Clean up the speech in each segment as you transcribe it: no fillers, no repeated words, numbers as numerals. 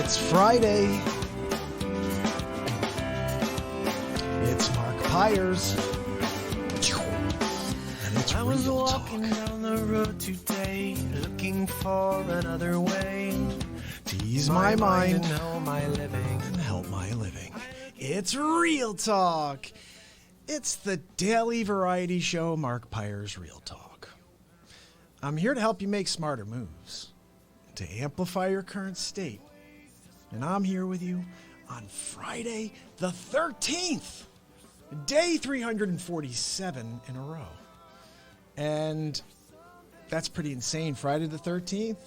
It's Friday. It's Mark Pires. And it's I was Real walking Talk. down the road today, looking for another way To ease my mind and help my living. and help my living. It's Real Talk. It's the daily variety show, Mark Pires Real Talk. I'm here to help you make smarter moves, to amplify your current state. And I'm here with you on Friday the 13th, day 347 in a row. And that's pretty insane. Friday the 13th.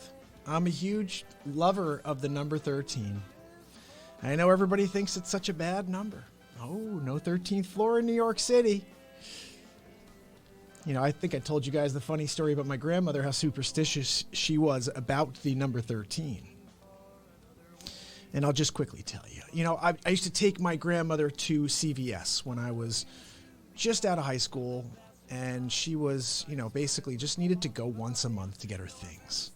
I'm a huge lover of the number 13. I know everybody thinks it's such a bad number. Oh, no 13th floor in New York City. You know, I think I told you guys the funny story about my grandmother, how superstitious she was about the number 13. And I'll just quickly tell you. You know, I used to take my grandmother to CVS when I was just out of high school. And she was, you know, basically just needed to go once a month to get her things.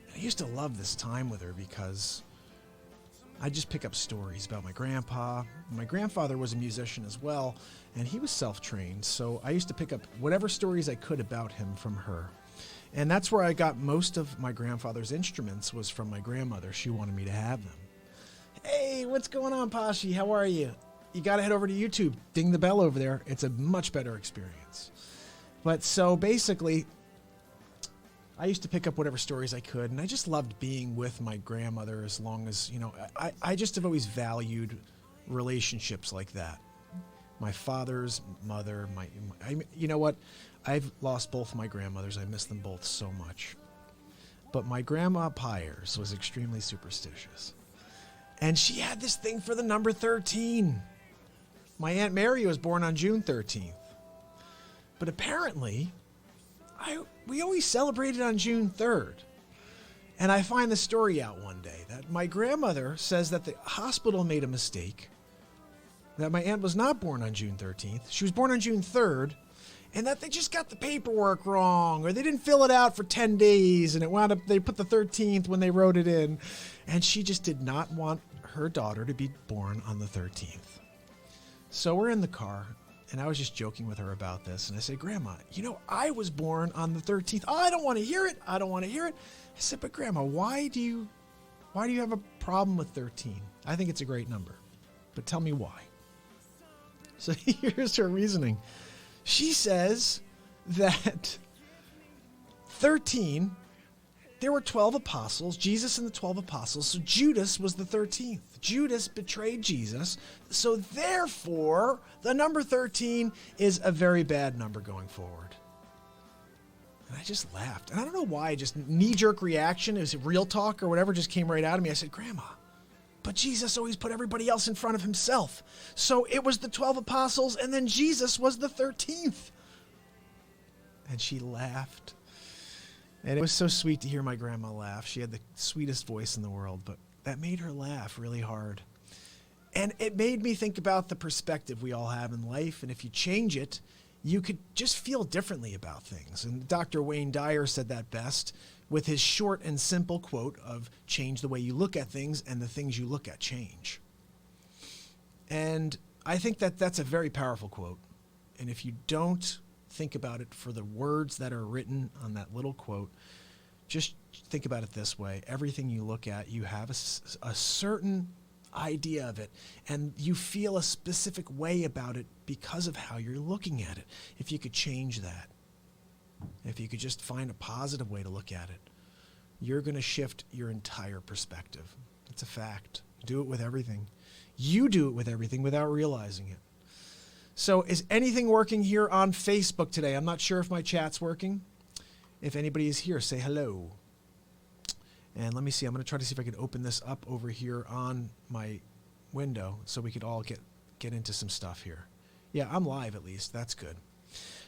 And I used to love this time with her because I just pick up stories about my grandpa. My grandfather was a musician as well, and he was self-trained. So I used to pick up whatever stories I could about him from her. And that's where I got most of my grandfather's instruments, was from my grandmother. She wanted me to have them. Hey, what's going on, Pashi? How are you? You got to head over to YouTube. Ding the bell over there. It's a much better experience. But so basically, I used to pick up whatever stories I could, and I just loved being with my grandmother as long as, you know, I just have always valued relationships like that. My father's mother, you know what? I've lost both my grandmothers. I miss them both so much. But my grandma Pires was extremely superstitious. And she had this thing for the number 13. My Aunt Mary was born on June 13th. But apparently, we always celebrated on June 3rd. And I find the story out one day that my grandmother says that the hospital made a mistake, that my aunt was not born on June 13th. She was born on June 3rd, and that they just got the paperwork wrong, or they didn't fill it out for 10 days, and it wound up, they put the 13th when they wrote it in. And she just did not want her daughter to be born on the 13th. So we're in the car, and I was just joking with her about this. And I said, Grandma, you know, I was born on the 13th. Oh, I don't want to hear it. I don't want to hear it. I said, but Grandma, why do you have a problem with 13? I think it's a great number, but tell me why. So here's her reasoning. She says that 13, there were 12 apostles, Jesus and the 12 apostles, so Judas was the 13th. Judas betrayed Jesus, so therefore, the number 13 is a very bad number going forward. And I just laughed. And I don't know why, just knee-jerk reaction, it was Real Talk or whatever, just came right out of me. I said, Grandma, but Jesus always put everybody else in front of himself. So it was the 12 apostles, and then Jesus was the 13th. And she laughed. And it was so sweet to hear my grandma laugh. She had the sweetest voice in the world, but that made her laugh really hard. And it made me think about the perspective we all have in life. And if you change it, you could just feel differently about things. And Dr. Wayne Dyer said that best with his short and simple quote of change the way you look at things, and the things you look at change. And I think that that's a very powerful quote. And if you don't think about it for the words that are written on that little quote, just think about it this way. Everything you look at, you have a certain idea of it, and you feel a specific way about it because of how you're looking at it. If you could change that, if you could just find a positive way to look at it, you're going to shift your entire perspective. It's a fact. Do it with everything. You do it with everything without realizing it. So is anything working here on Facebook today? I'm not sure if my chat's working. If anybody is here, say hello. And let me see. I'm going to try to see if I can open this up over here on my window so we could all get into some stuff here. Yeah, I'm live at least. That's good.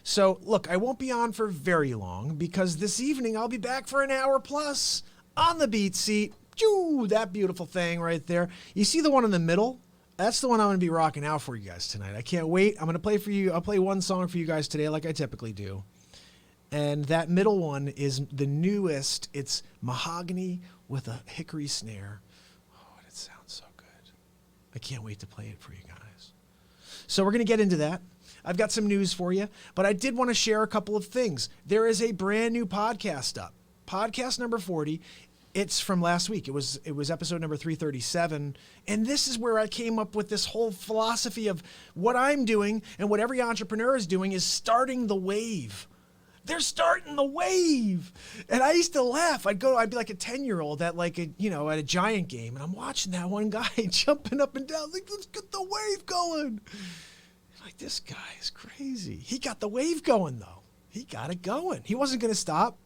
So, look, I won't be on for very long because this evening I'll be back for an hour plus on the beat seat. Choo, that beautiful thing right there. You see the one in the middle? That's the one I'm going to be rocking out for you guys tonight. I can't wait. I'm going to play for you. I'll play one song for you guys today like I typically do. And that middle one is the newest. It's mahogany with a hickory snare. Oh, and it sounds so good. I can't wait to play it for you guys. So we're going to get into that. I've got some news for you, but I did want to share a couple of things. There is a brand new podcast up. Podcast number 40. It's from last week. It was episode number 337. And this is where I came up with this whole philosophy of what I'm doing and what every entrepreneur is doing is starting the wave. They're starting the wave. And I used to laugh. I'd be like a 10-year-old at at a Giant game. And I'm watching that one guy jumping up and down. Like, let's get the wave going. Like, this guy is crazy. He got the wave going, though. He got it going. He wasn't going to stop.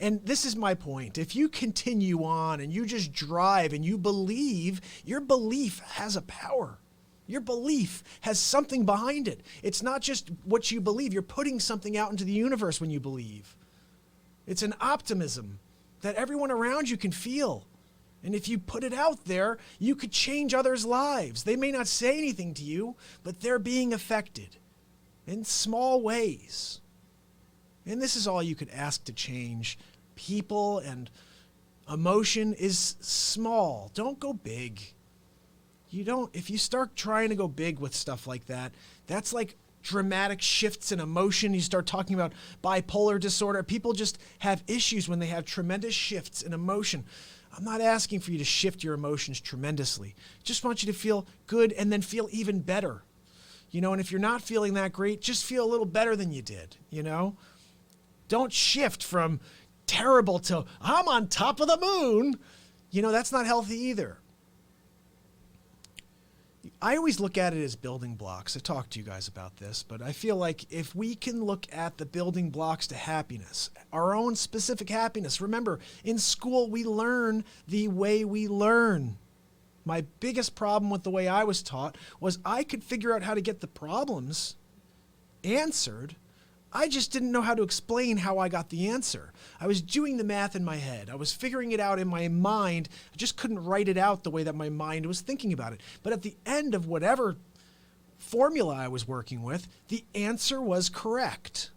And this is my point. If you continue on and you just drive and you believe, your belief has a power. Your belief has something behind it. It's not just what you believe. You're putting something out into the universe when you believe. It's an optimism that everyone around you can feel. And if you put it out there, you could change others' lives. They may not say anything to you, but they're being affected in small ways. And this is all you could ask to change. People and emotion is small. Don't go big. If you start trying to go big with stuff like that, that's like dramatic shifts in emotion. You start talking about bipolar disorder. People just have issues when they have tremendous shifts in emotion. I'm not asking for you to shift your emotions tremendously. Just want you to feel good and then feel even better. And if you're not feeling that great, just feel a little better than you did, Don't shift from terrible to I'm on top of the moon. That's not healthy either. I always look at it as building blocks. I talked to you guys about this, but I feel like if we can look at the building blocks to happiness, our own specific happiness. Remember, in school, we learn the way we learn. My biggest problem with the way I was taught was I could figure out how to get the problems answered. I just didn't know how to explain how I got the answer. I was doing the math in my head. I was figuring it out in my mind. I just couldn't write it out the way that my mind was thinking about it. But at the end of whatever formula I was working with, the answer was correct.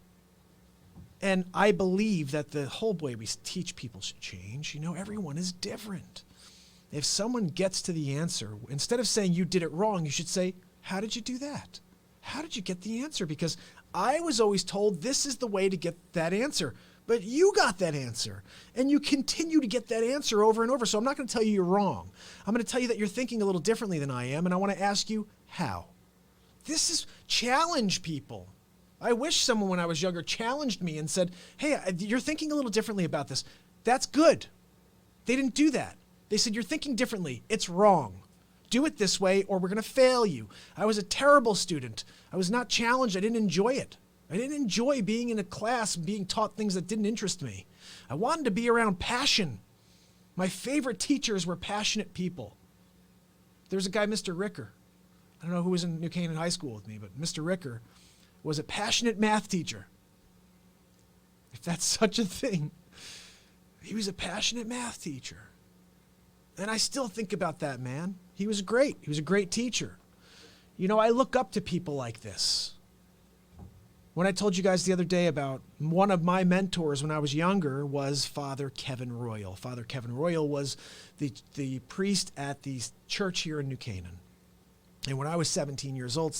And I believe that the whole way we teach people should change. Everyone is different. If someone gets to the answer, instead of saying you did it wrong, you should say, how did you do that? How did you get the answer? Because I was always told this is the way to get that answer, but you got that answer and you continue to get that answer over and over. So I'm not going to tell you you're wrong. I'm going to tell you that you're thinking a little differently than I am. And I want to ask you how. This is challenge people. I wish someone when I was younger challenged me and said, hey, you're thinking a little differently about this. That's good. They didn't do that. They said, you're thinking differently. It's wrong. Do it this way or we're going to fail you. I was a terrible student. I was not challenged. I didn't enjoy it. I didn't enjoy being in a class and being taught things that didn't interest me. I wanted to be around passion. My favorite teachers were passionate people. There's a guy, Mr. Ricker. I don't know who was in New Canaan High School with me, but Mr. Ricker was a passionate math teacher. If that's such a thing. He was a passionate math teacher. And I still think about that man. He was great. He was a great teacher. I look up to people like this. When I told you guys the other day about one of my mentors when I was younger was Father Kevin Royal. Father Kevin Royal was the priest at the church here in New Canaan. And when I was 17 years old,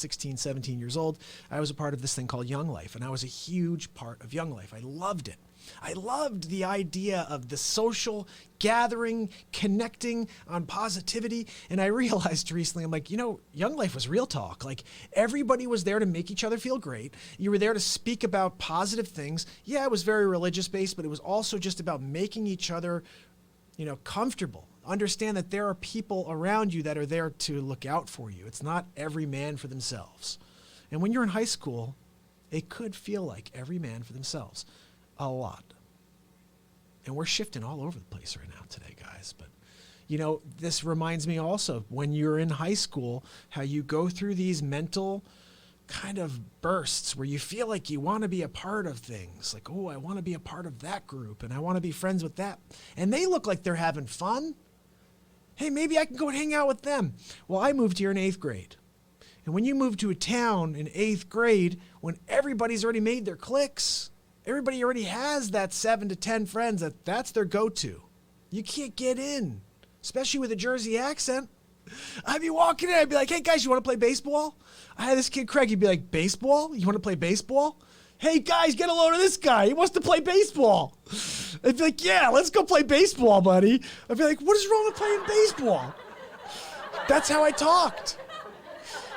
I was a part of this thing called Young Life. And I was a huge part of Young Life. I loved it. I loved the idea of the social gathering, connecting on positivity. And I realized recently, I'm like, Young Life was real talk. Like everybody was there to make each other feel great. You were there to speak about positive things. Yeah, it was very religious based, but it was also just about making each other, comfortable. Understand that there are people around you that are there to look out for you. It's not every man for themselves. And when you're in high school, it could feel like every man for themselves. A lot. And we're shifting all over the place right now today, guys. But, this reminds me also when you're in high school, how you go through these mental kind of bursts where you feel like you want to be a part of things. Like, oh, I want to be a part of that group and I want to be friends with that. And they look like they're having fun. Hey, maybe I can go and hang out with them. Well, I moved here in 8th grade. And when you move to a town in 8th grade, when everybody's already made their cliques, Everybody already has that 7 to 10 friends that's their go-to. You can't get in, especially with a Jersey accent. I'd be walking in, I'd be like, hey guys, you want to play baseball? I had this kid, Craig, he'd be like, baseball? You want to play baseball? Hey guys, get a load of this guy. He wants to play baseball. I'd be like, yeah, let's go play baseball, buddy. I'd be like, what is wrong with playing baseball? That's how I talked.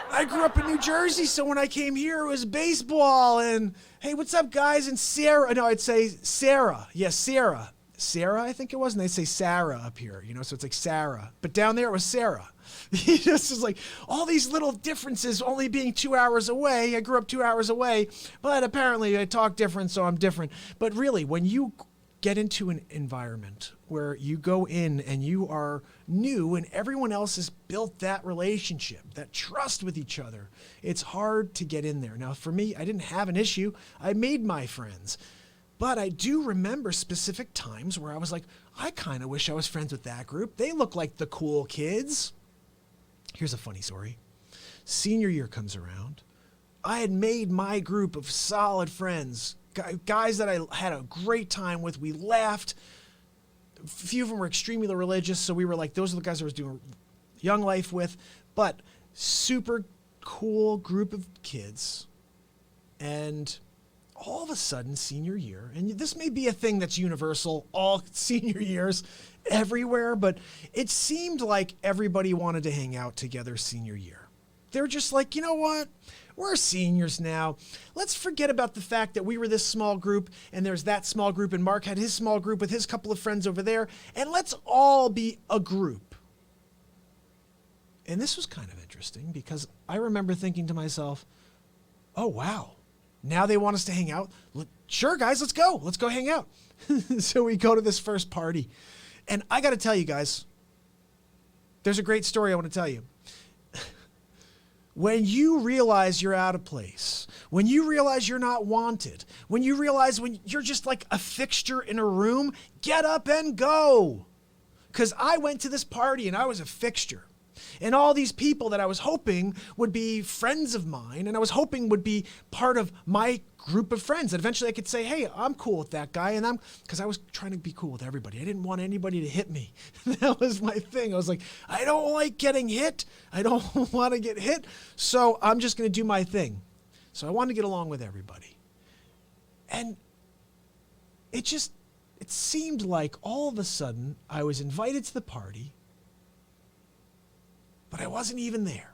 I grew up in New Jersey, so when I came here, it was baseball and, hey, what's up, guys? And Sarah, no, I'd say Sarah. Yes, Sarah. Sarah, I think it was, and they'd say Sarah up here, so it's like Sarah. But down there it was Sarah. This is like all these little differences only being 2 hours away. I grew up 2 hours away, but apparently I talk different, so I'm different. But really, when you get into an environment where you go in and you are new and everyone else has built that relationship, that trust with each other, it's hard to get in there. Now, for me, I didn't have an issue. I made my friends. But I do remember specific times where I was like, I kind of wish I was friends with that group. They look like the cool kids. Here's a funny story. Senior year comes around. I had made my group of solid friends, guys that I had a great time with. We laughed. A few of them were extremely religious, so we were like, those are the guys I was doing Young Life with. But super cool group of kids. And all of a sudden, senior year, and this may be a thing that's universal, all senior years, everywhere, but it seemed like everybody wanted to hang out together senior year. They're just like, you know what? We're seniors now. Let's forget about the fact that we were this small group, and there's that small group, and Mark had his small group with his couple of friends over there, and let's all be a group. And this was kind of interesting, because I remember thinking to myself, oh, wow. Now they want us to hang out. Sure, guys, let's go. Let's go hang out. So we go to this first party. And I got to tell you guys, there's a great story I want to tell you. When you realize you're out of place, when you realize you're not wanted, when you realize when you're just like a fixture in a room, get up and go. Because I went to this party and I was a fixture. And all these people that I was hoping would be friends of mine and I was hoping would be part of my group of friends. And eventually I could say, hey, I'm cool with that guy. And because I was trying to be cool with everybody. I didn't want anybody to hit me. That was my thing. I was like, I don't like getting hit. I don't want to get hit. So I'm just going to do my thing. So I wanted to get along with everybody. And it seemed like all of a sudden I was invited to the party. But I wasn't even there.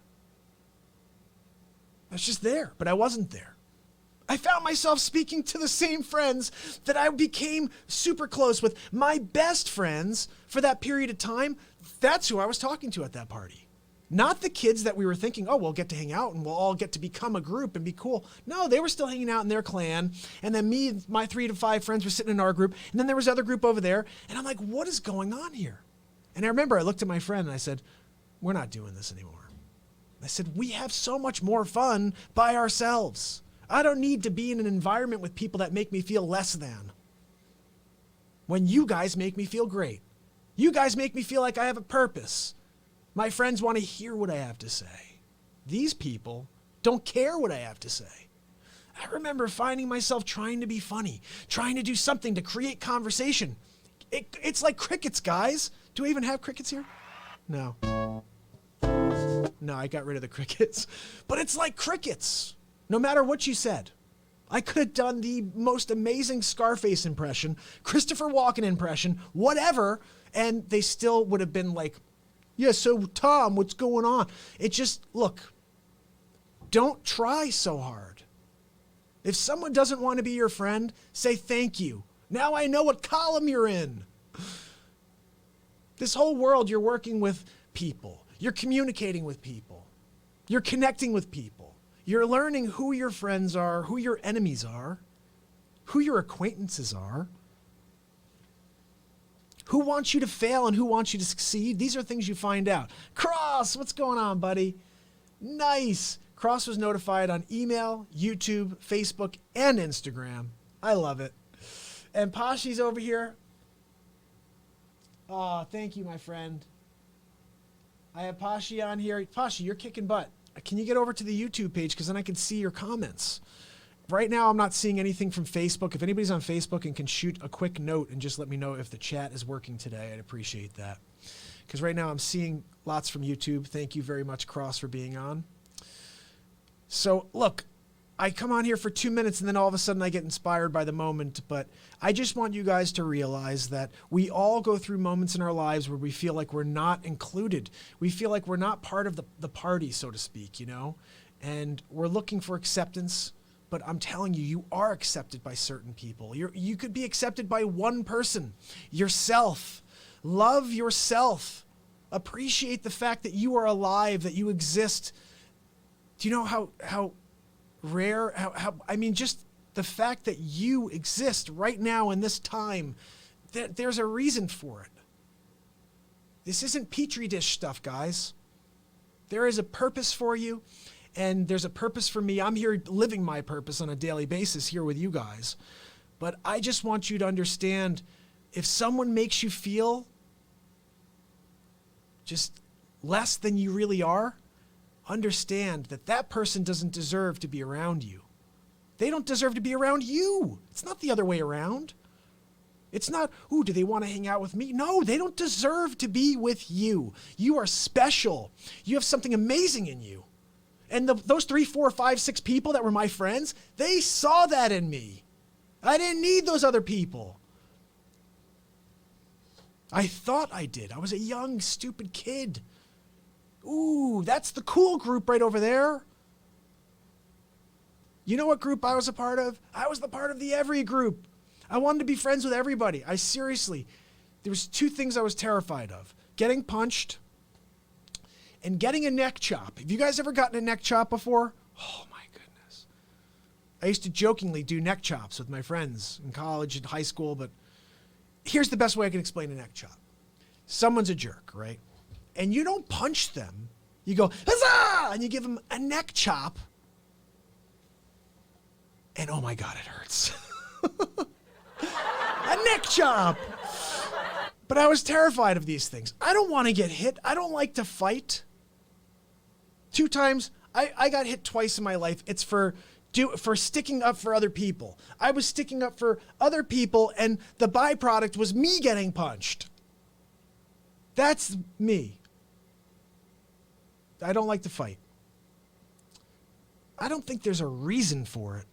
I was just there, but I wasn't there. I found myself speaking to the same friends that I became super close with. My best friends for that period of time, that's who I was talking to at that party. Not the kids that we were thinking, oh, we'll get to hang out and we'll all get to become a group and be cool. No, they were still hanging out in their clan. And then me, my 3 to 5 friends were sitting in our group. And then there was other group over there. And I'm like, what is going on here? And I remember I looked at my friend and I said, we're not doing this anymore. I said, we have so much more fun by ourselves. I don't need to be in an environment with people that make me feel less than. When you guys make me feel great. You guys make me feel like I have a purpose. My friends want to hear what I have to say. These people don't care what I have to say. I remember finding myself trying to be funny, trying to do something to create conversation. It's like crickets, guys. Do we even have crickets here? No. No, I got rid of the crickets. But it's like crickets, no matter what you said. I could have done the most amazing Scarface impression, Christopher Walken impression, whatever, and they still would have been like, yeah, so Tom, what's going on? It just, look, don't try so hard. If someone doesn't want to be your friend, say thank you. Now I know what column you're in. This whole world, you're working with people. You're communicating with people. You're connecting with people. You're learning who your friends are, who your enemies are, who your acquaintances are, who wants you to fail and who wants you to succeed. These are things you find out. Cross, what's going on, buddy? Nice. Cross was notified on email, YouTube, Facebook, and Instagram. I love it. And Pashi's over here. Oh, thank you, my friend. I have Pashi on here. Pashi, you're kicking butt. Can you get over to the YouTube page? Because then I can see your comments. right now I'm not seeing anything from Facebook. If anybody's on Facebook and can shoot a quick note and just let me know if the chat is working today, I'd appreciate that. Because right now I'm seeing lots from YouTube. Thank you very much, Cross, for being on. So look, I come on here for 2 minutes and then all of a sudden I get inspired by the moment. But I just want you guys to realize that we all go through moments in our lives where we feel like we're not included. We feel like we're not part of the party, so to speak, you know? And we're looking for acceptance. But I'm telling you, you are accepted by certain people. You could be accepted by one person, yourself. Love yourself. Appreciate the fact that you are alive, that you exist. Do you know how rare, I mean, just the fact that you exist right now in this time, there's a reason for it. This isn't Petri dish stuff, guys. There is a purpose for you, and there's a purpose for me. I'm here living my purpose on a daily basis here with you guys. But I just want you to understand, if someone makes you feel just less than you really are, understand that that person doesn't deserve to be around you. They don't deserve to be around you. It's not the other way around. It's not, ooh, do they want to hang out with me? No, they don't deserve to be with you. You are special. You have something amazing in you. And those 3, 4, 5, 6 people that were my friends, they saw that in me. I didn't need those other people. I thought I did. I was a young, stupid kid. Ooh, that's the cool group right over there. You know what group I was a part of? I was the part of the every group. I wanted to be friends with everybody. There was 2 things I was terrified of. Getting punched and getting a neck chop. Have you guys ever gotten a neck chop before? Oh my goodness. I used to jokingly do neck chops with my friends in college and high school, but here's the best way I can explain a neck chop. Someone's a jerk, right? And you don't punch them. You go, huzzah! And you give them a neck chop. And oh my God, it hurts. A neck chop. But I was terrified of these things. I don't want to get hit. I don't like to fight. 2 times, I got hit twice in my life. It's for sticking up for other people. I was sticking up for other people, and the byproduct was me getting punched. That's me. I don't like to fight. I don't think there's a reason for it.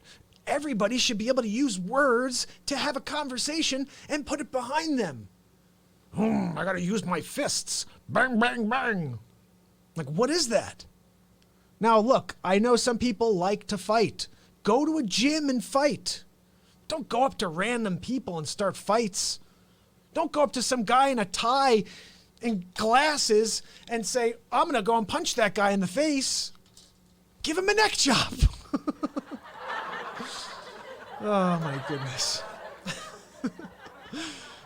Everybody should be able to use words to have a conversation and put it behind them. I gotta use my fists. Bang, bang, bang. Like, what is that? Now, look, I know some people like to fight. Go to a gym and fight. Don't go up to random people and start fights. Don't go up to some guy in a tie and glasses and say, I'm going to go and punch that guy in the face. Give him a neck chop. Oh, my goodness.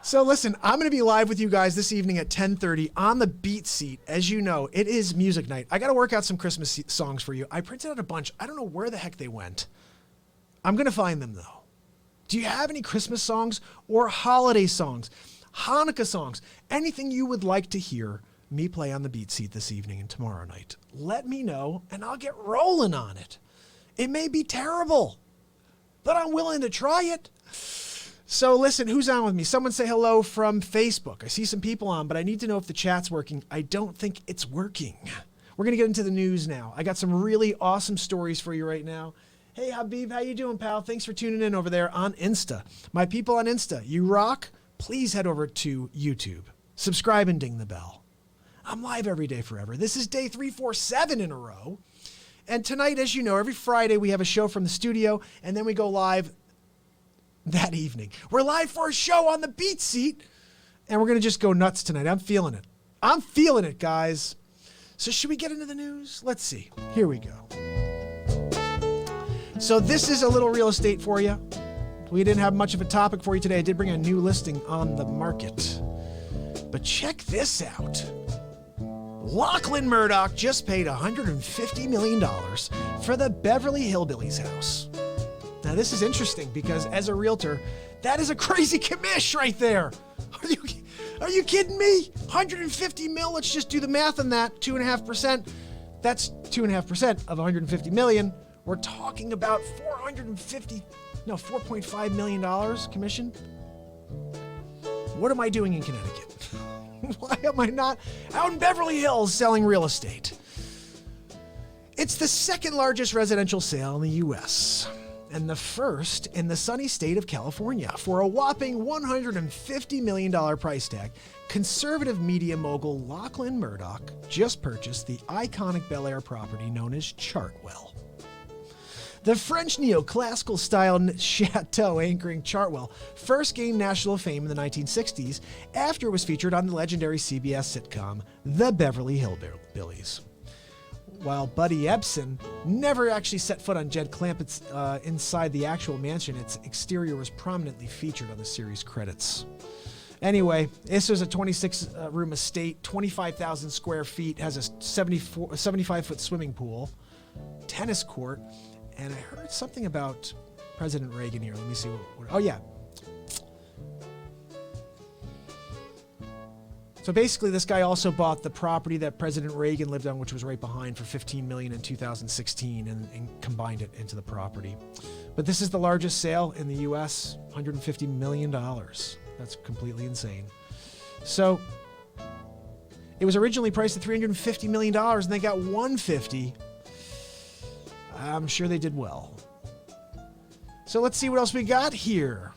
So listen, I'm going to be live with you guys this evening at 10:30 on the Beat Seat. As you know, it is music night. I got to work out some Christmas songs for you. I printed out a bunch. I don't know where the heck they went. I'm going to find them, though. Do you have any Christmas songs or holiday songs, Hanukkah songs, anything you would like to hear me play on the Beat Seat this evening and tomorrow night? Let me know, and I'll get rolling on it. It may be terrible, but I'm willing to try it. So listen, who's on with me? Someone say hello from Facebook. I see some people on, but I need to know if the chat's working. I don't think it's working. We're going to get into the news now. I got some really awesome stories for you right now. Hey, Habib, how you doing, pal? Thanks for tuning in over there on Insta. My people on Insta, you rock. Please head over to YouTube. Subscribe and ding the bell. I'm live every day forever. This is day 347 in a row. And tonight, as you know, every Friday we have a show from the studio, and then we go live that evening. We're live for a show on the Beat Seat, and we're going to just go nuts tonight. I'm feeling it. I'm feeling it, guys. So should we get into the news? Let's see. Here we go. So this is a little real estate for you. We didn't have much of a topic for you today. I did bring a new listing on the market. But check this out. Lachlan Murdoch just paid $150 million for the Beverly Hillbillies house. Now, this is interesting because as a realtor, that is a crazy commish right there. Are you kidding me? 150 mil, let's just do the math on that, 2.5%. That's 2.5% of 150 million, We're talking about $4.5 million commission. What am I doing in Connecticut? Why am I not out in Beverly Hills selling real estate? It's the second largest residential sale in the U.S. and the first in the sunny state of California. For a whopping $150 million price tag, conservative media mogul Lachlan Murdoch just purchased the iconic Bel Air property known as Chartwell. The French neoclassical style chateau anchoring Chartwell first gained national fame in the 1960s after it was featured on the legendary CBS sitcom The Beverly Hillbillies. While Buddy Ebsen never actually set foot on Jed Clampett's inside the actual mansion, its exterior was prominently featured on the series credits. Anyway, this was a 26-room estate, 25,000 square feet, has a 75-foot swimming pool, tennis court, and I heard something about President Reagan here. Let me see oh yeah. So basically, this guy also bought the property that President Reagan lived on, which was right behind, for $15 million in 2016, and combined it into the property. But this is the largest sale in the U.S., $150 million. That's completely insane. So it was originally priced at $350 million, and they got $150. I'm sure they did well. So let's see what else we got here.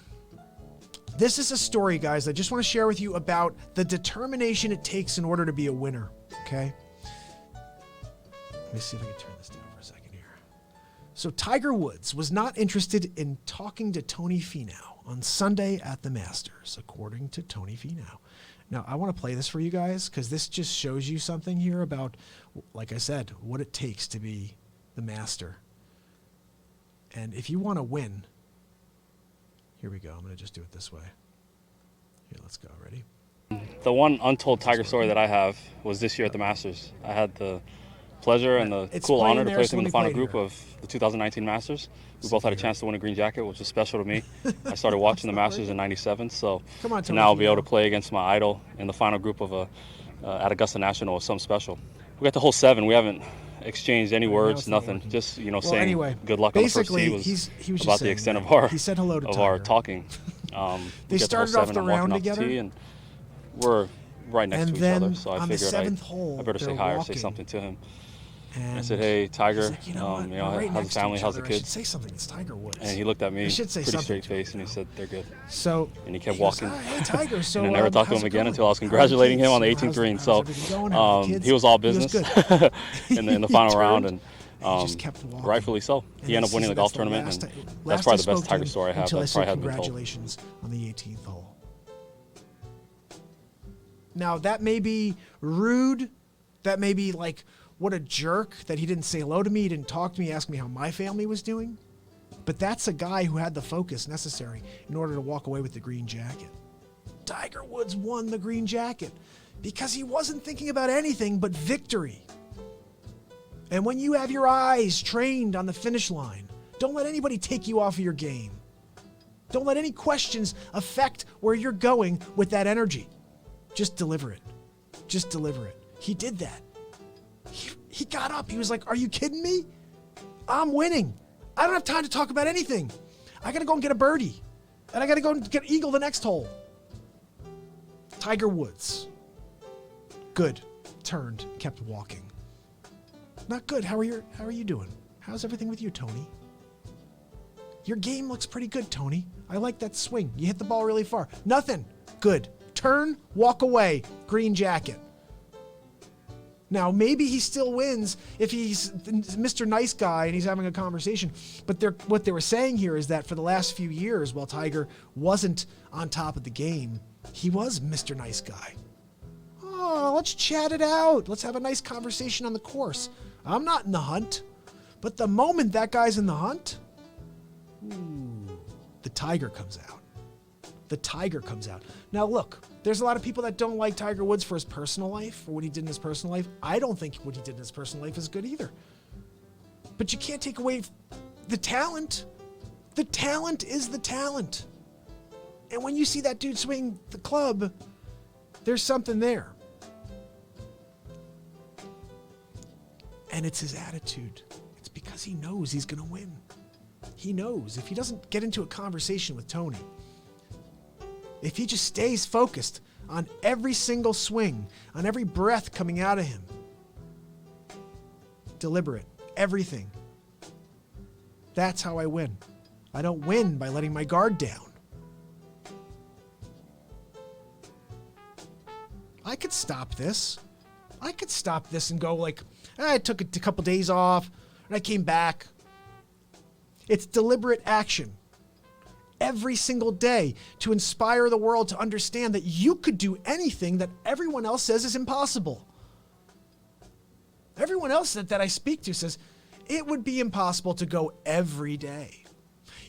This is a story, guys, I just want to share with you about the determination it takes in order to be a winner, okay? Let me see if I can turn this down for a second here. So Tiger Woods was not interested in talking to Tony Finau on Sunday at the Masters, according to Tony Finau. Now, I want to play this for you guys because this just shows you something here about, like I said, what it takes to be the master. And if you want to win, here we go. I'm going to just do it this way. Here, let's go. Ready? The one untold Tiger story that I have was this year at the Masters. I had the pleasure and the cool honor to play with him in the final group of the 2019 Masters. We both had a chance to win a green jacket, which was special to me. I started watching the Masters in '97, so to now be able to play against my idol in the final group of at Augusta National was something special. We got the whole 7. We haven't exchanged any words, nothing. Just saying anyway, good luck on the first tee was about the extent of our he said hello to our talking. They started off the round together, and we're right next to each other. So I figured I better say hi or say something to him. And I said, "Hey, Tiger, like, how's the family? How's the kids?" Say something. It's Tiger Woods. And he looked at me, pretty straight face, and he said, "They're good." So and he kept walking. Hey, Tiger. So and I never talked to him again until I was congratulating him on the 18th green. So he was all business in the final round, and just kept walking. Rightfully so. He ended up winning the golf tournament, and that's probably the best Tiger story I have. That probably hasn't been told. Congratulations on the 18th hole. Now that may be rude. That may be like, what a jerk that he didn't say hello to me, he didn't talk to me, ask me how my family was doing. But that's a guy who had the focus necessary in order to walk away with the green jacket. Tiger Woods won the green jacket because he wasn't thinking about anything but victory. And when you have your eyes trained on the finish line, don't let anybody take you off of your game. Don't let any questions affect where you're going with that energy. Just deliver it. Just deliver it. He did that. He got up. He was like, "Are you kidding me? I'm winning. I don't have time to talk about anything. I got to go and get a birdie. And I got to go and get eagle the next hole." Tiger Woods. Good. Turned. Kept walking. Not good. How are you doing? How's everything with you, Tony? Your game looks pretty good, Tony. I like that swing. You hit the ball really far. Nothing. Good. Turn. Walk away. Green jacket. Now, maybe he still wins if he's Mr. Nice Guy and he's having a conversation. But what they were saying here is that for the last few years, while Tiger wasn't on top of the game, he was Mr. Nice Guy. Oh, let's chat it out. Let's have a nice conversation on the course. I'm not in the hunt. But the moment that guy's in the hunt, the Tiger comes out. The Tiger comes out. Now, look, there's a lot of people that don't like Tiger Woods for his personal life, or what he did in his personal life. I don't think what he did in his personal life is good either. But you can't take away the talent. The talent is the talent. And when you see that dude swing the club, there's something there. And it's his attitude. It's because Because he knows he's going to win. He knows if he doesn't get into a conversation with Tony, if he just stays focused on every single swing, on every breath coming out of him, deliberate, everything, that's how I win. I don't win by letting my guard down. I could stop this. I could stop this and go like, I took a couple days off and I came back. It's deliberate action every single day to inspire the world to understand that you could do anything that everyone else says is impossible. Everyone else that I speak to says it would be impossible to go every day.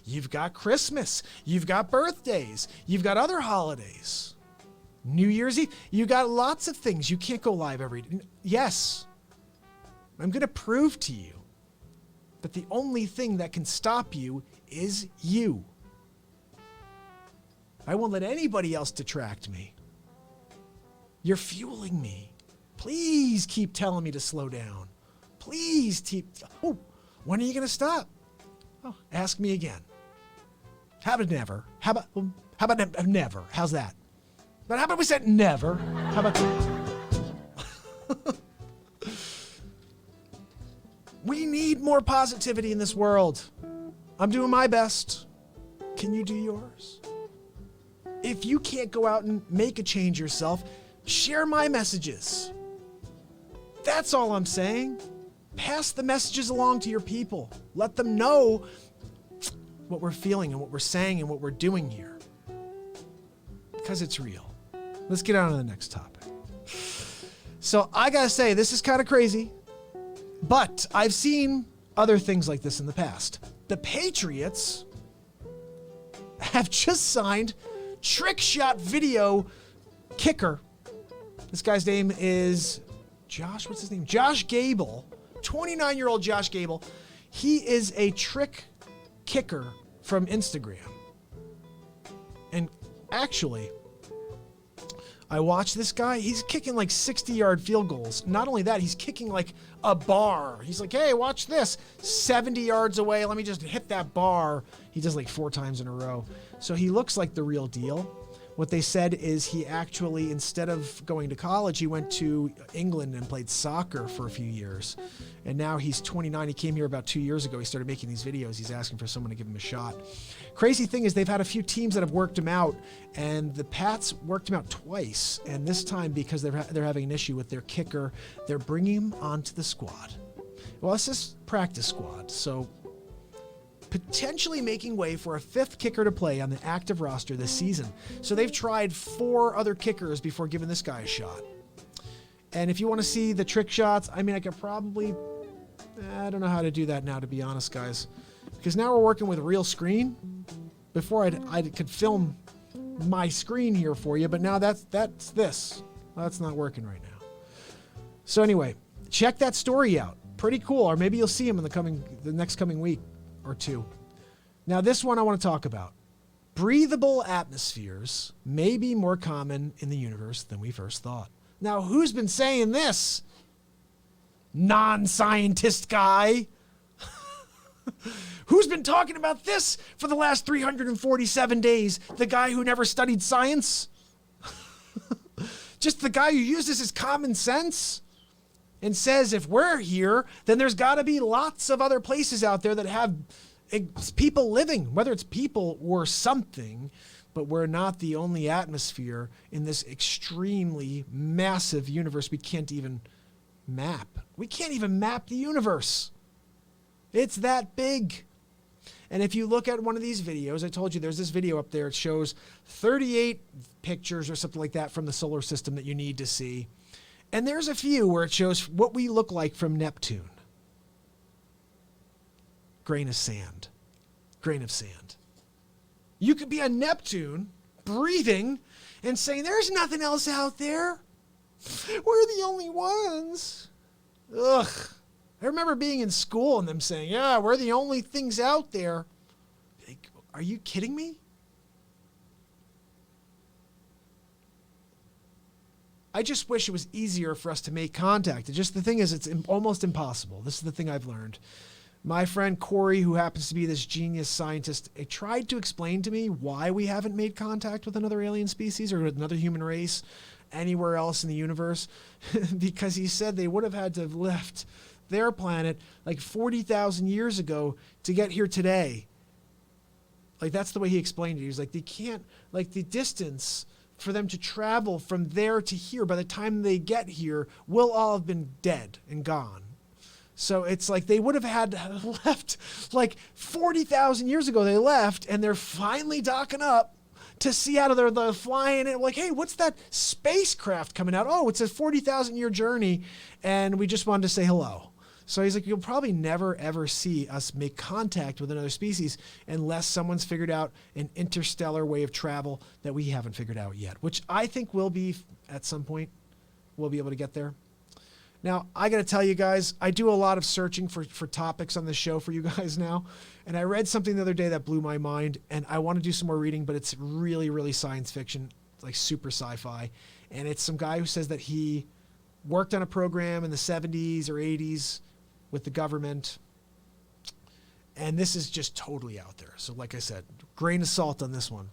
You've got Christmas, you've got birthdays, you've got other holidays. New Year's Eve, you got lots of things. You can't go live every day. Yes, I'm going to prove to you that the only thing that can stop you is you. I won't let anybody else detract me. You're fueling me. Please keep telling me to slow down. Please keep. Oh, when are you going to stop? Oh, ask me again. How about never? How about never? How's that? But how about we said never? How about We need more positivity in this world. I'm doing my best. Can you do yours? If you can't go out and make a change yourself, share my messages. That's all I'm saying. Pass the messages along to your people. Let them know what we're feeling and what we're saying and what we're doing here. Because it's real. Let's get on to the next topic. So I gotta say, this is kind of crazy, but I've seen other things like this in the past. The Patriots have just signed trick shot video kicker. This guy's name is Josh, what's his name? Josh Gable, 29-year-old Josh Gable. He is a trick kicker from Instagram. And actually, I watched this guy. He's kicking like 60-yard field goals. Not only that, he's kicking like a bar. He's like, hey, watch this. 70 yards away. Let me just hit that bar. He does like 4 times in a row. So he looks like the real deal. What they said is he actually, instead of going to college, he went to England and played soccer for a few years. And now he's 29. He came here about 2 years ago. He started making these videos. He's asking for someone to give him a shot. Crazy thing is they've had a few teams that have worked him out, and the Pats worked him out twice. And this time, because they're having an issue with their kicker, they're bringing him onto the squad. Well, it's just practice squad. So potentially making way for a 5th kicker to play on the active roster this season. So they've tried 4 other kickers before giving this guy a shot. And if you want to see the trick shots, I mean, I could probably, I don't know how to do that now, to be honest, guys. Because now we're working with real screen. Before I could film my screen here for you, but now that's this. That's not working right now. So anyway, check that story out. Pretty cool. Or maybe you'll see him in the next coming week or 2. Now this one I want to talk about. Breathable atmospheres may be more common in the universe than we first thought. Now who's been saying this? Non-scientist guy. Who's been talking about this for the last 347 days? The guy who never studied science? Just the guy who uses his common sense and says if we're here, then there's got to be lots of other places out there that have people living, whether it's people or something, but we're not the only atmosphere in this extremely massive universe we can't even map. We can't even map the universe. It's that big. And if you look at one of these videos, I told you there's this video up there. It shows 38 pictures or something like that from the solar system that you need to see. And there's a few where it shows what we look like from Neptune. Grain of sand. Grain of sand. You could be on Neptune, breathing, and saying, there's nothing else out there. We're the only ones. Ugh. I remember being in school and them saying, yeah, we're the only things out there. Like, are you kidding me? I just wish it was easier for us to make contact. Just the thing is, it's almost impossible. This is the thing I've learned. My friend Corey, who happens to be this genius scientist, tried to explain to me why we haven't made contact with another alien species or with another human race anywhere else in the universe, because he said they would have had to have left their planet like 40,000 years ago to get here today. Like, that's the way he explained it. He was like, they can't, like, the distance for them to travel from there to here, by the time they get here, will all have been dead and gone. So it's like they would have had left like 40,000 years ago. They left, and they're finally docking up to see out of there, the flying in. Like, hey, what's that spacecraft coming out? Oh, it's a 40,000 year journey, and we just wanted to say hello. So he's like, you'll probably never, ever see us make contact with another species unless someone's figured out an interstellar way of travel that we haven't figured out yet, which I think will be at some point. We'll be able to get there. Now, I got to tell you guys, I do a lot of searching for topics on this show for you guys now. And I read something the other day that blew my mind, and I want to do some more reading, but it's really, really science fiction. It's like super sci-fi. And it's some guy who says that he worked on a program in the 70s or 80s with the government. And this is just totally out there. So like I said, grain of salt on this one.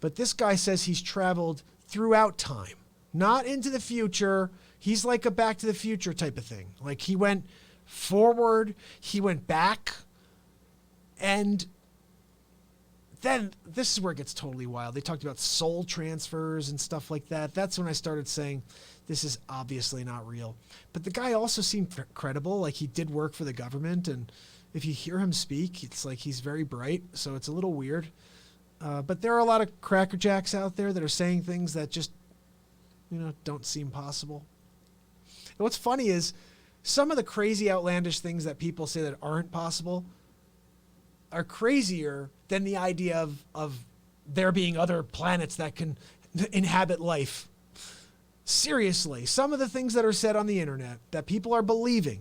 But this guy says he's traveled throughout time, not into the future. He's like a Back to the Future type of thing. Like, he went forward, he went back, and then this is where it gets totally wild. They talked about soul transfers and stuff like that. That's when I started saying, this is obviously not real. But the guy also seemed credible. Like, he did work for the government, and if you hear him speak, it's like he's very bright, so it's a little weird. But there are a lot of crackerjacks out there that are saying things that just, don't seem possible. And what's funny is some of the crazy, outlandish things that people say that aren't possible are crazier than the idea of there being other planets that can inhabit life. Seriously, some of the things that are said on the internet that people are believing,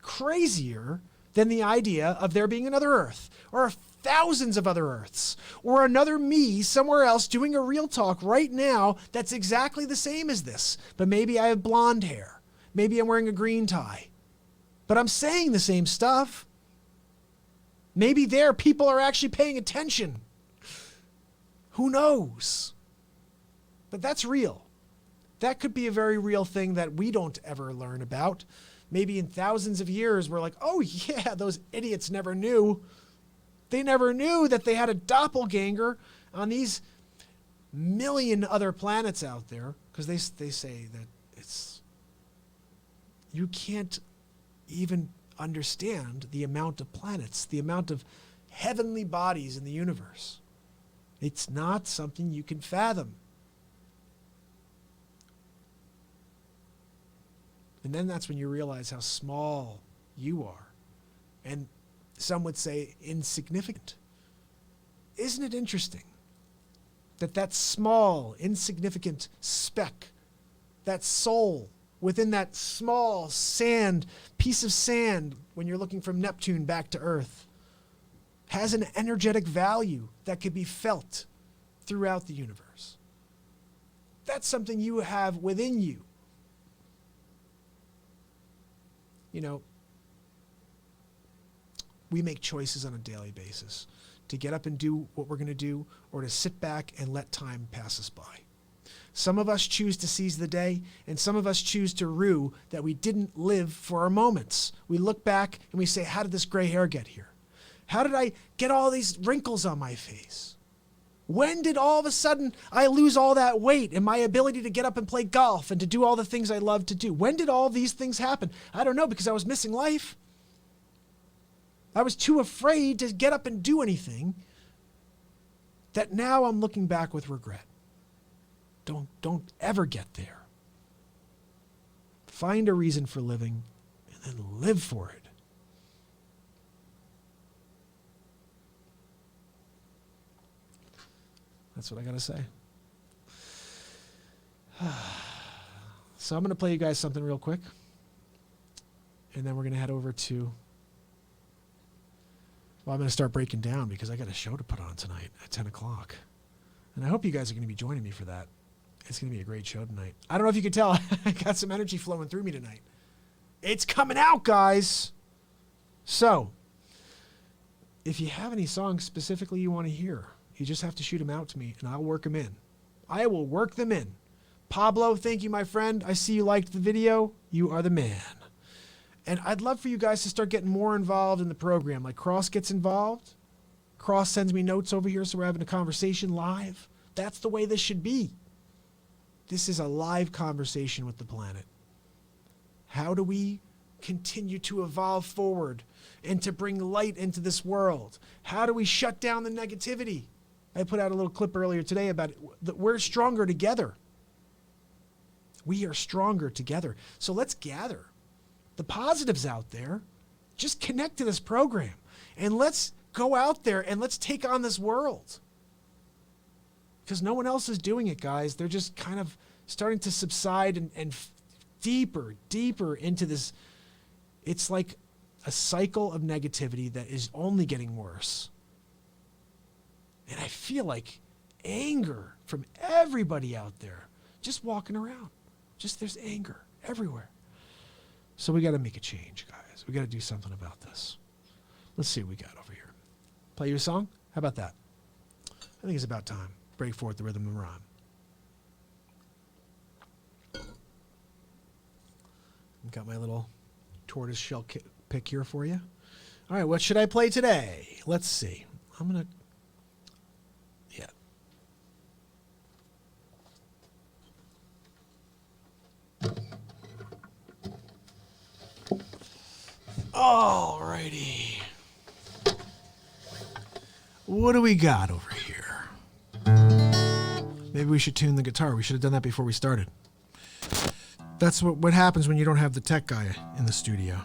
crazier than the idea of there being another Earth, or thousands of other Earths, or another me somewhere else doing a real talk right now that's exactly the same as this, but maybe I have blonde hair. Maybe I'm wearing a green tie, but I'm saying the same stuff. Maybe there people are actually paying attention. Who knows? But that's real. That could be a very real thing that we don't ever learn about. Maybe in thousands of years, we're like, oh yeah, those idiots never knew. They never knew that they had a doppelganger on these million other planets out there, because they say that you can't even understand the amount of planets, the amount of heavenly bodies in the universe. It's not something you can fathom. And then that's when you realize how small you are. And some would say insignificant. Isn't it interesting that that small, insignificant speck, that soul within that small piece of sand, when you're looking from Neptune back to Earth, has an energetic value that could be felt throughout the universe? That's something you have within you. We make choices on a daily basis to get up and do what we're going to do, or to sit back and let time pass us by. Some of us choose to seize the day, and some of us choose to rue that we didn't live for our moments. We look back and we say, how did this gray hair get here? How did I get all these wrinkles on my face? When did all of a sudden I lose all that weight and my ability to get up and play golf and to do all the things I love to do? When did all these things happen? I don't know, because I was missing life. I was too afraid to get up and do anything, that now I'm looking back with regret. Don't ever get there. Find a reason for living and then live for it. That's what I got to say. So I'm going to play you guys something real quick, and then we're going to head over to, I'm going to start breaking down because I got a show to put on tonight at 10 o'clock. And I hope you guys are going to be joining me for that. It's going to be a great show tonight. I don't know if you can tell, I got some energy flowing through me tonight. It's coming out, guys. So, if you have any songs specifically you want to hear, you just have to shoot them out to me, and I'll work them in. I will work them in. Pablo, thank you, my friend. I see you liked the video. You are the man. And I'd love for you guys to start getting more involved in the program. Like Cross gets involved. Cross sends me notes over here, so we're having a conversation live. That's the way this should be. This is a live conversation with the planet. How do we continue to evolve forward and to bring light into this world? How do we shut down the negativity? I put out a little clip earlier today about it, that we're stronger together. We are stronger together. So let's gather the positives out there. Just connect to this program and let's go out there and let's take on this world. Because no one else is doing it, guys. They're just kind of starting to subside and deeper into this. It's like a cycle of negativity that is only getting worse. And I feel like anger from everybody out there, just walking around. Just there's anger everywhere. So we got to make a change, guys. We got to do something about this. Let's see what we got over here. Play you a song? How about that? I think it's about time. Break forth the rhythm and rhyme. I've got my little tortoise shell pick here for you. All right, what should I play today? Let's see. I'm going to... Yeah. All righty. What do we got over here? Maybe we should tune the guitar. We should have done that before we started. That's what happens when you don't have the tech guy in the studio.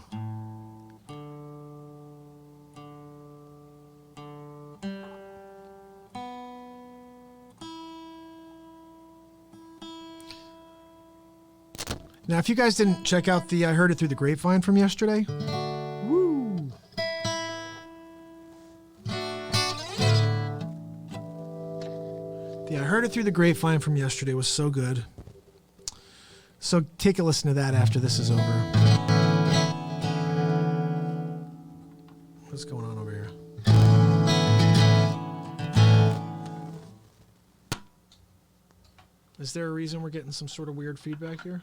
Now, if you guys didn't check out I Heard It Through the Grapevine from yesterday. Woo! I Heard It Through the Grapevine from yesterday was so good. So take a listen to that after this is over. What's going on over here? Is there a reason we're getting some sort of weird feedback here?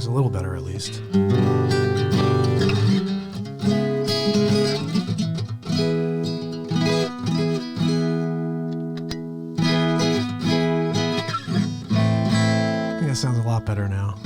A little better at least. I think that sounds a lot better now.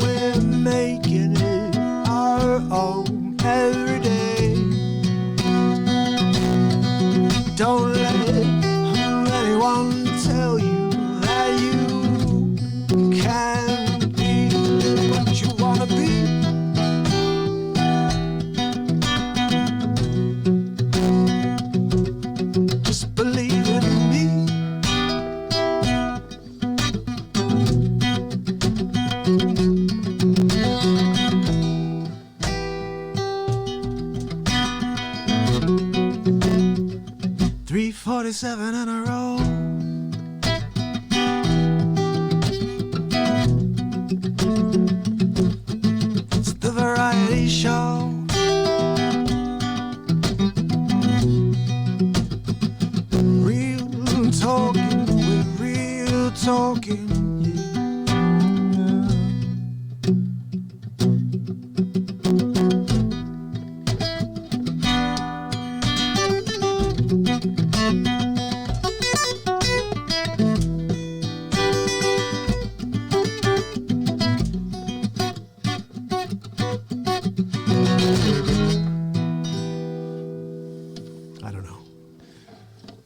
We're making it. Don't let anyone tell you that you can't be what you wanna be. Just believe in me. .47 in a row. It's the variety show. Real talking with real talking.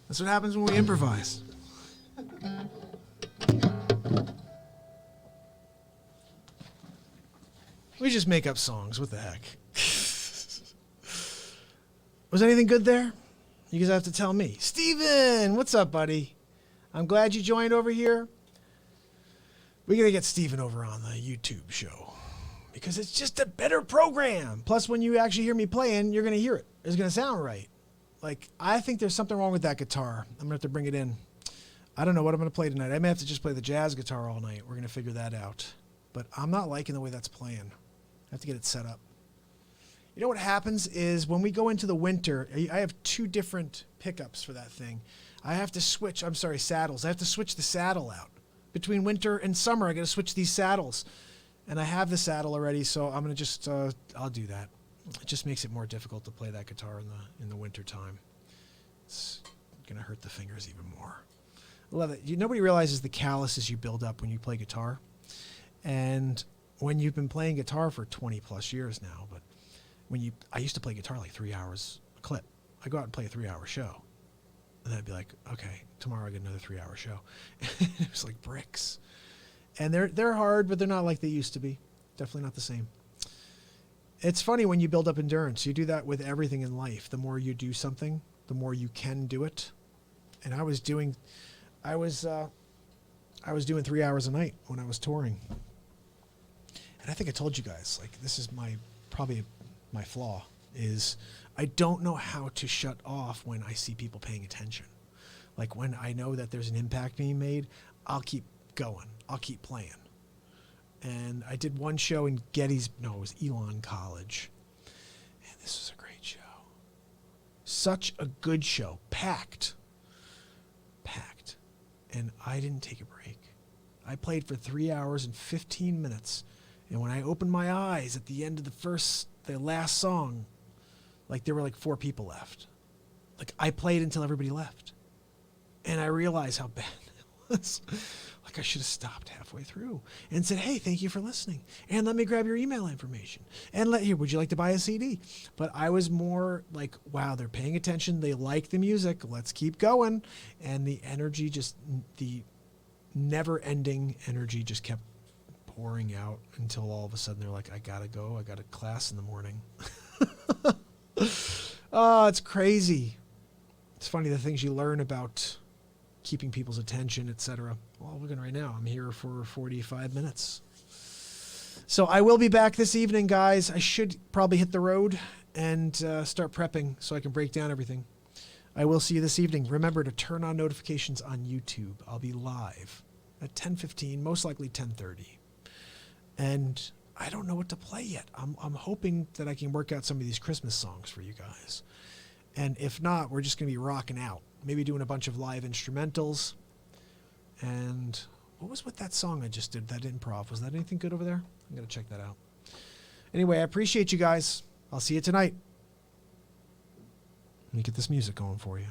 That's what happens when we improvise. We just make up songs. What the heck? Was anything good there? You guys have to tell me. Steven, what's up, buddy? I'm glad you joined over here. We're going to get Steven over on the YouTube show because it's just a better program. Plus, when you actually hear me playing, you're going to hear it. It's going to sound right. Like, I think there's something wrong with that guitar. I'm going to have to bring it in. I don't know what I'm going to play tonight. I may have to just play the jazz guitar all night. We're going to figure that out. But I'm not liking the way that's playing. I have to get it set up. You know what happens is when we go into the winter, I have two different pickups for that thing. I have to switch, saddles. I have to switch the saddle out. Between winter and summer, I got to switch these saddles. And I have the saddle already, so I'm going to just, I'll do that. It just makes it more difficult to play that guitar in the winter time. It's gonna hurt the fingers even more. I love it. Nobody realizes the calluses you build up when you play guitar, and when you've been playing guitar for 20 plus years now. But I used to play guitar like 3 hours a clip. I go out and play a 3-hour show, and then I'd be like, okay, tomorrow I get another 3-hour show. It was like bricks, and they're hard, but they're not like they used to be. Definitely not the same. It's funny when you build up endurance. You do that with everything in life. The more you do something, the more you can do it. And I was doing 3 hours a night when I was touring. And I think I told you guys, like, this is probably my flaw, is I don't know how to shut off when I see people paying attention. Like, when I know that there's an impact being made, I'll keep going. I'll keep playing. And I did one show in it was Elon College. And this was a great show. Such a good show. Packed. And I didn't take a break. I played for 3 hours and 15 minutes. And when I opened my eyes at the end of the last song, like there were like 4 people left. Like I played until everybody left. And I realized how bad it was. Like I should have stopped halfway through and said, hey, thank you for listening. And let me grab your email information. And would you like to buy a CD? But I was more like, wow, they're paying attention. They like the music. Let's keep going. And the energy the never ending energy just kept pouring out until all of a sudden they're like, I gotta go. I got a class in the morning. Oh, it's crazy. It's funny the things you learn about keeping people's attention, etc. Well, we're going right now. I'm here for 45 minutes. So I will be back this evening, guys. I should probably hit the road and start prepping so I can break down everything. I will see you this evening. Remember to turn on notifications on YouTube. I'll be live at 10:15, most likely 10:30. And I don't know what to play yet. I'm hoping that I can work out some of these Christmas songs for you guys. And if not, we're just going to be rocking out. Maybe doing a bunch of live instrumentals. And what was with that song I just did, that improv? Was that anything good over there? I'm going to check that out. Anyway, I appreciate you guys. I'll see you tonight. Let me get this music going for you.